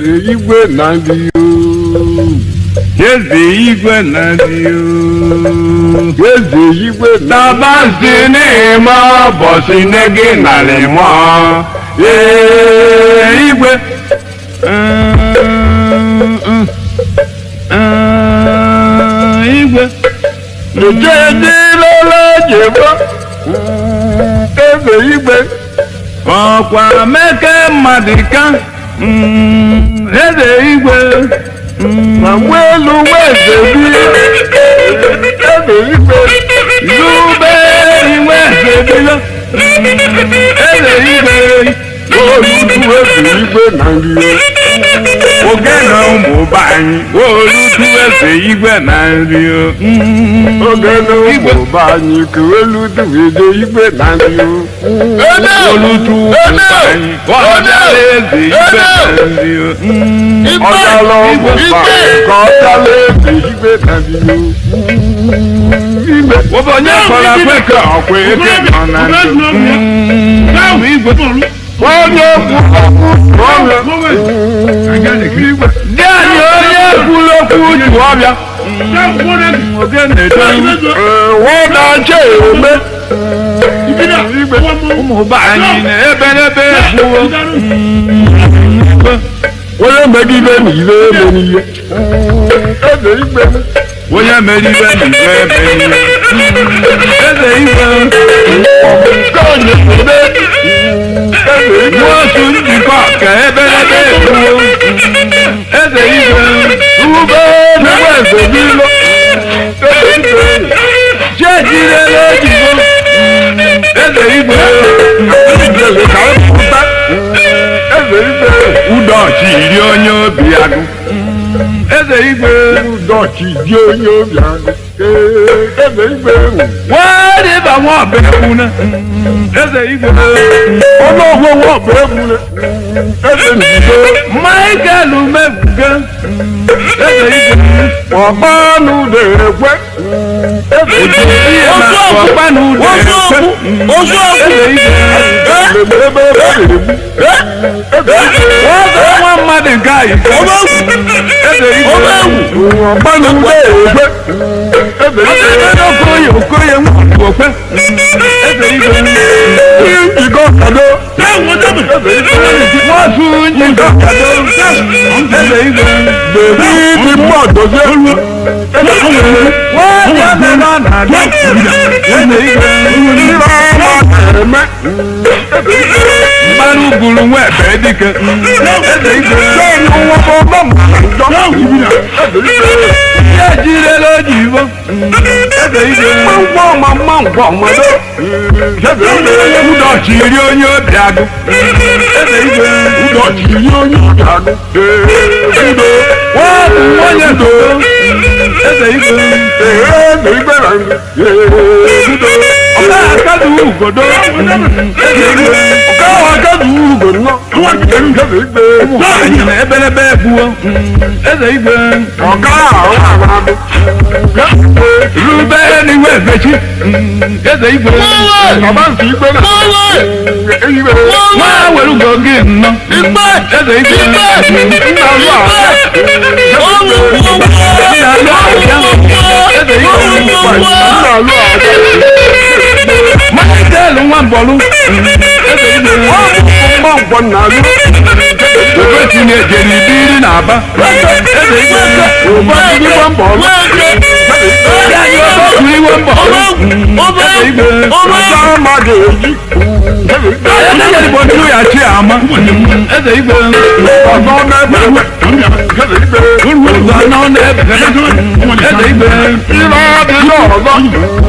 eze igwe na ndị eze igwe na ndị eze igwe tabazi n'ime bọsị negi narị mọ igwe igwe ejedilele jebo eze igwe ọkwa meke mmadụka eze igwe ma nwa elu nwa eze bi eze igwe zube inwe eze bilo eze igwe oludu eze igwe na nri oge na ụmụ be anyị oludu eze igwe na nri oge na ụmụ be anyị ka oludu eze igwe na nri oludu ụmụ be anyị ọbịala eze igwe na nri ọjala ụmụ be anyị ka ọjala eze igwe na nri onye kpọrọ kweke ọkwa eke nọ na ndụ igwe onye dị anyị onye kwuru okwu ji ọbịa oge na-eto wọdachi eme ụmụ be anyị na-ebe n'ebe ekwuo onye megide na ile eme n'ihe eze igwe onye mere ibe na igwe ebe n'ihe eze igwe nke onye eme nwotu njikọ ka ebe n'ebe ekwuo eze igwe ube n'egbe eze n'ilo eze igwe jejirela ojibo eze igwe eze ka mpụta eze igwe ụdọchi iri onye obi agụ eze igwe ụdọchi dị onye obi agụ eze igwe wadịba nwa ọba ekwuna eze igwe ọnụọgwụ nwa ọba egbule eze njido Michael Umebuga eze igwe ọgbanụ na-ekwe eze igwe ọgbanụ na-ekwe eze igwe ebe na-egbu ọzọ nwa mmadụ nke anyị eze igwe ọgbanụ na-ekwe okoye okoye nwokwe eze igwe njikọ kado nwotu njikọ kado eze igwe bebi dị mma dozie nwoke ọzọ na-adọ eze igwe mmiri ọma na-eme mmanụ buru nwa ebe dike eze igwe ya jirela ojibo eze igwe ụdọchi iri onye obi agụ eze igwe ụdọchi iri onye obi agụ nwaọbụ onye dodo eze igwe ọka akadu ugodo eze igwe ụmụ anyị na ebelebe egbuo eze igwe rube n'iwe ezechi eze igwe nwa were ugo gị nnọ eze igwe na-alụ eze igwe Michael nwa mbọlụ eze igwe Obeti na-ejere ibiri na-aba eze igwe Obeturiwe mbọlụ eze igwe mmadụ eji Igbo nju ya chi ama eze igwe ọzọ n'ebe ụzọ anọ n'ebe eze igwe ire adịghị ọzọ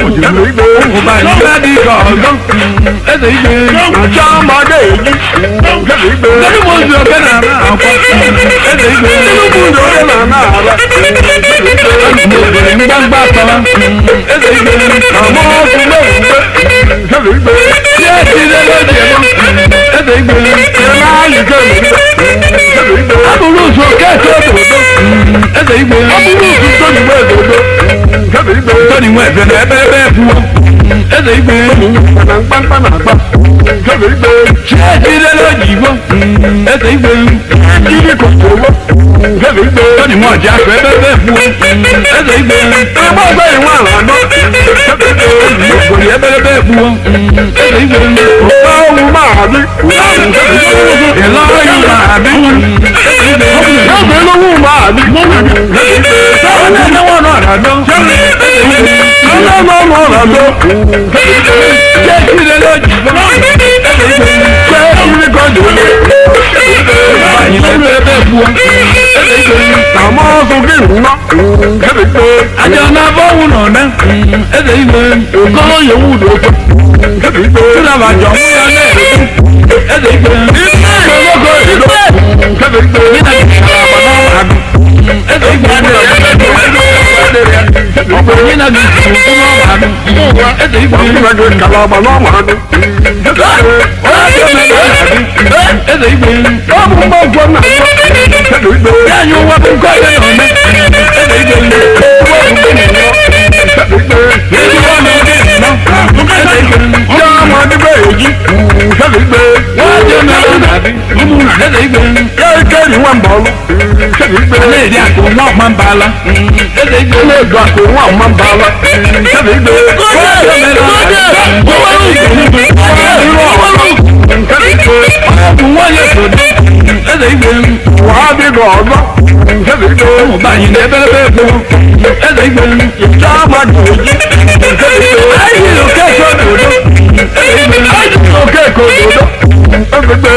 eze igwe ụba ihe dị ka ọzọ eze igwe acha mmadụ eji eze igwe ndị mozi oke na-ara akwa eze igwe ụzọ onye na-ana-ara n'obere mgbamgba akọwa eze igwe amaọkụ na-ewube eze igwe ya ejidela oji ego eze igwe na-ayị eze igwe abụrụ ụzọ oke eke obodo eze igwe abụrụ ụzọ ntoniwe edodo eze igwe toni nwe eze na ebe ekwuo eze igwe na mkpamkpa na-agba eze igwe chi ejidela oji igbo eze igwe iri kọtụrụ eze igbe Tọ́ni mọ̀ jẹ́ àpẹ́ bẹ́ẹ̀ bu ẹsẹ̀ ìgbé. ẹgbẹ́ ọgbẹ́ ìwọ̀n àlànà Ògòrì ẹbẹ̀rẹ̀ bẹ́ẹ̀ bu ẹsẹ̀ ìgbé. ọ̀pá ohun máa bí Ìlọrin máa bí ẹsẹ̀ ìgbé. ẹgbẹ́ lówó máa bí Sáwọn ẹni wọn náà ràdán. ọlọ́mọ ọ̀làdọ́ Jẹ́ ìdílé lọ́jì bọ́ ẹsẹ̀ ìgbé. ṣé ìrí kan jòlè Báyìí ẹbẹ̀rẹ̀ bẹ́ẹ̀ bu ẹsẹ̀ ìgbé. àmọ́ ọ̀sùn kí n ná ẹgbẹ́ gbé Àjọ náà bọ́wọ́ náà ná ẹsẹ̀ ìgbé. òkọ́ yòówù lóko ẹgbẹ́ gbé Túnà bàjọ́ mú ya náà ẹsẹ̀ ìgbé. ọlọ́kọ̀ èlò ẹgbẹ́ gbé Nínà kìkàrà àbànà àdùn ẹsẹ̀ ìgbé. Ọ̀pọ̀ nínà kìkàrà àdùn ẹsẹ̀ ìgbé. ọ̀gbìn kàlàbà náà máa ní Ẹsẹ̀ ìgbé. ọmọ mọ́ gbọ́ náà ẹgbẹ́ gbé Yáyọ wá fún kọ́ ilé náà ní ẹsẹ̀ ìgbé. Èyí wọ́n ní ọdún ìná ẹsẹ̀ ìgbé. yá máa ní bẹ́ẹ̀ èyí ẹgbẹ́ gbé Wọ́n jẹ́ mẹ́rin àbí mímú ẹsẹ̀ ìgbé. yá kẹ́rì wọn bọ̀ ọ́ ẹgbẹ́ gbé Alẹ́ ìdí àkó wọn máa ń ba la ẹsẹ̀ ìgbé. ilé ìgbà kò wọ́n máa ń bá wa ẹgbẹ́ gbé Ọ̀pọ̀ wọ́n yẹ sọ̀dọ̀ ẹsẹ̀ ìgbé. wàá bí gọ̀ ọ̀gbọ́ ẹgbẹ́ gbé Ọmọ báyìí ní ẹbẹ̀rẹ̀ bẹ́ẹ̀ fún ẹsẹ̀ ìgbé. ìjà máa dùn èyí ẹgbẹ́ gbé Ayé ló kẹ́kọ̀ọ́ dòdò ẹsẹ̀ ìgbé. òkè kò dòdò ẹgbẹ́ gbé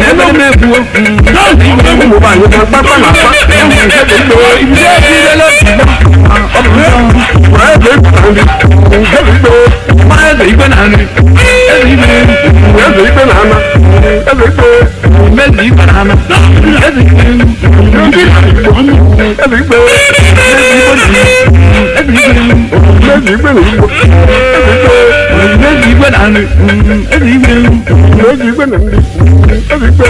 Ẹgbẹ́ bẹ́ẹ̀ fún ẹsẹ̀ ìgbé. mo bá yẹn kan pápá làpá ẹgbẹ́ gbé Ìjẹ́ ìdílé lọ́sìn náà. wàá gbé kàndí ẹgbẹ́ gbé Máa ẹsẹ̀ ìgbé náà ni ẹsẹ̀ ìgbé. ẹgbẹ́ gbé nàánà ẹgbẹ́ gbé Méjì ìgbà náà ẹsẹ̀ ìgbé. ẹgbẹ́ gbé Méjì ìgbó ni ẹsẹ̀ ìgbé. méjì gbé nìyí ẹgbẹ́ gbé Méjì ìgbé náà ni ẹsẹ̀ ìgbé. méjì gbé nàní ẹgbẹ́ gbé.